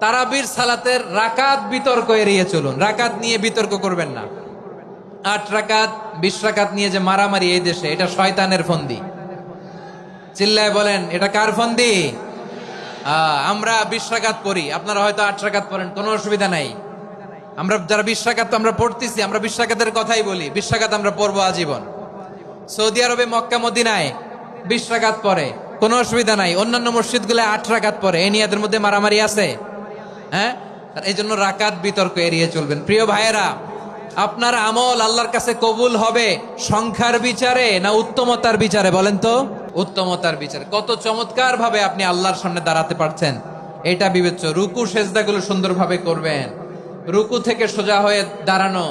তারাবির সালাতের রাকাত বিতর্ক এড়িয়ে চলুন। রাকাত নিয়ে বিতর্ক করবেন না। 8 রাকাত 20 রাকাত নিয়ে যে মারামারি এই দেশে, এটা শয়তানের ফন্দি। চিল্লায় বলেন, এটা কার ফন্দি? আমরা 20 রাকাত পড়ি, আপনারা হয়তো 8 রাকাত পড়েন, কোনো অসুবিধা নাই। আমরা যারা 20 রাকাত আমরা পড়তেছি, আমরা 20 রাকাতের কথাই বলি। 20 রাকাত আমরা পড়বো আজীবন। সৌদি আরবে মক্কা মদিনায় 20 রাকাত পড়ে, কোনো অসুবিধা নাই। অন্যান্য মসজিদগুলো 8 রাকাত পড়ে। এই নিয়ে এদের মধ্যে মারামারি আছে? হ্যাঁ, এই জন্য রাকাত বিতর্ক এড়িয়ে চলবেন। প্রিয় ভাইয়েরা, আপনার আমল আল্লাহর কাছে কবুল হবে সংখ্যার বিচারে না উত্তমতার বিচারে? বলেন তো। উত্তমতার বিচারে। কত চমৎকার ভাবে আপনি আল্লাহর সামনে দাঁড়াতে পারছেন, এটা বিবেচ্য। রুকু সেজদাগুলো সুন্দরভাবে করবেন। রুকু থেকে সোজা হয়ে দাঁড়ানো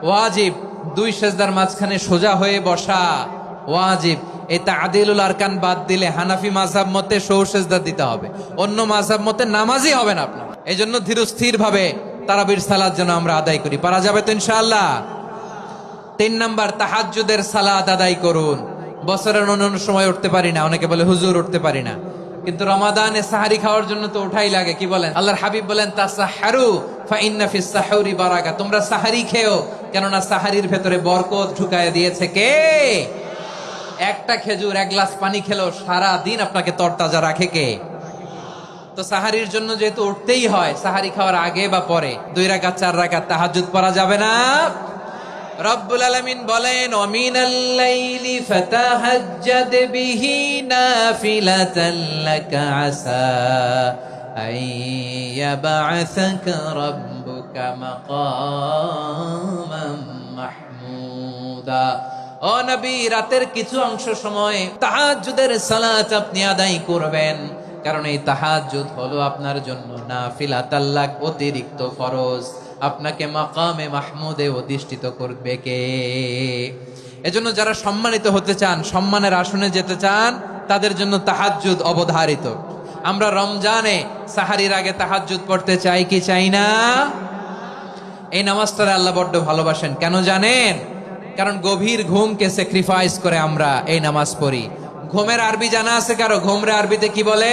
ওয়াজিব। 2 সেজদার মাঝখানে সোজা হয়ে বসা ওয়াজিব। এই তা'দীলুল আরকান বাদ দিলে হানাফি মাযহাব মতে সৌ সেজদা দিতে হবে, অন্য মাযহাব মতে নামাজই হবে না আপনার। এই জন্য ধীরস্থির ভাবে তারাবির সালাত যেন আমরা আদায় করি। পারা যাবে তো ইনশাআল্লাহ? 3 নাম্বার, তাহাজ্জুদের সালাত আদায় করুন। বছরের অন্যান্য সময় উঠতে পারি না, অনেকে বলে হুজুর উঠতে পারি না, কিন্তু রমাদানে সাহারি খাওয়ার জন্য তো ওঠাই লাগে। কি বলেন? আল্লাহর হাবিব বলেন, তাসাহহারু ফা ইন্না ফিস সাহুরি বারাকা। তোমরা সাহারি খেও, কেননা সাহারির ভেতরে বরকত ঢুকায় দিয়েছে কে? একটা খেজুর, 1 গ্লাস পানি খেলেও সারা দিন আপনাকে তরতাজা রাখে কে? তো সাহারির জন্য যেহেতু উঠতেই হয়, সাহারি খাওয়ার আগে বা পরে 2 রাকাত 4 রাকাত তাহাজ্জুদ পড়া যাবে না? রব্বুল আলামিন বলেন, ওয়ামিনাল লাইলি ফাতাহাজ্জাদ বিহি নাফিলাতান লাকা আসা আইয়াবআসাকা রাব্বুকা মাকামান মাহমুদা। ও নবী, রাতের কিছু অংশ সময় তাহাজ্জুদের সালাত আপনি আদায় করবেন, কারণ এই তাহাজ্জুদ হলো আপনার জন্য নাফিলাতাল লাক, অতিরিক্ত ফরজ। আপনাকে মাকামে মাহমুদে অধিষ্ঠিত করবে কে? এজন্য যারা সম্মানিত হতে চান, সম্মানের আসনে যেতে চান, তাদের জন্য তাহাজ্জুদ অবধারিত। আমরা রমজানে সাহারির আগে তাহাজ্জুদ পড়তে চাই কি চাই না? এই নামাজটারে আল্লাহ বড্ড ভালোবাসেন। কেন জানেন? কারণ গভীর ঘুমকে স্যাক্রিফাইস করে আমরা এই নামাজ পড়ি। ঘুমের আরবি জানা আছে কারো? ঘুমরে আরবিতে কি বলে?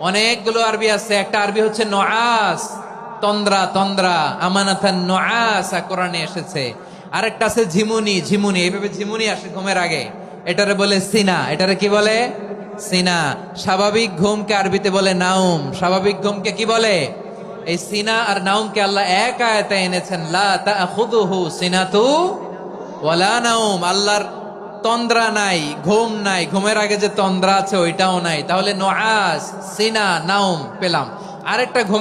অনেকগুলো আরবি আছে। একটা আরবি হচ্ছে নুআস, তন্দ্রা। তন্দ্রা আমানাতান নুআসা কোরআনে এসেছে। আরেকটা আছে ঝিমুনি। ঝিমুনি, এইভাবে ঝিমুনি আসে ঘুমের আগে, এটারে বলে সিনা। এটারে কি বলে? সিনা। স্বাভাবিক ঘুমকে আরবিতে বলে নাউম। স্বাভাবিক ঘুমকে কি বলে? এই সিনা আর নাউমকে আল্লাহ এক আয়াতে এনেছেন, লা তাখুযুহু সিনাতু ওয়ালা নাউম। আল্লাহর তন্দ্রা নাই, ঘুম নাই। ঘুমের আগে যে তন্দ্রা আছে ওইটাও নাই। তাহলে নুআস, সিনা, নাউম পেলাম। আরেকটা ঘুম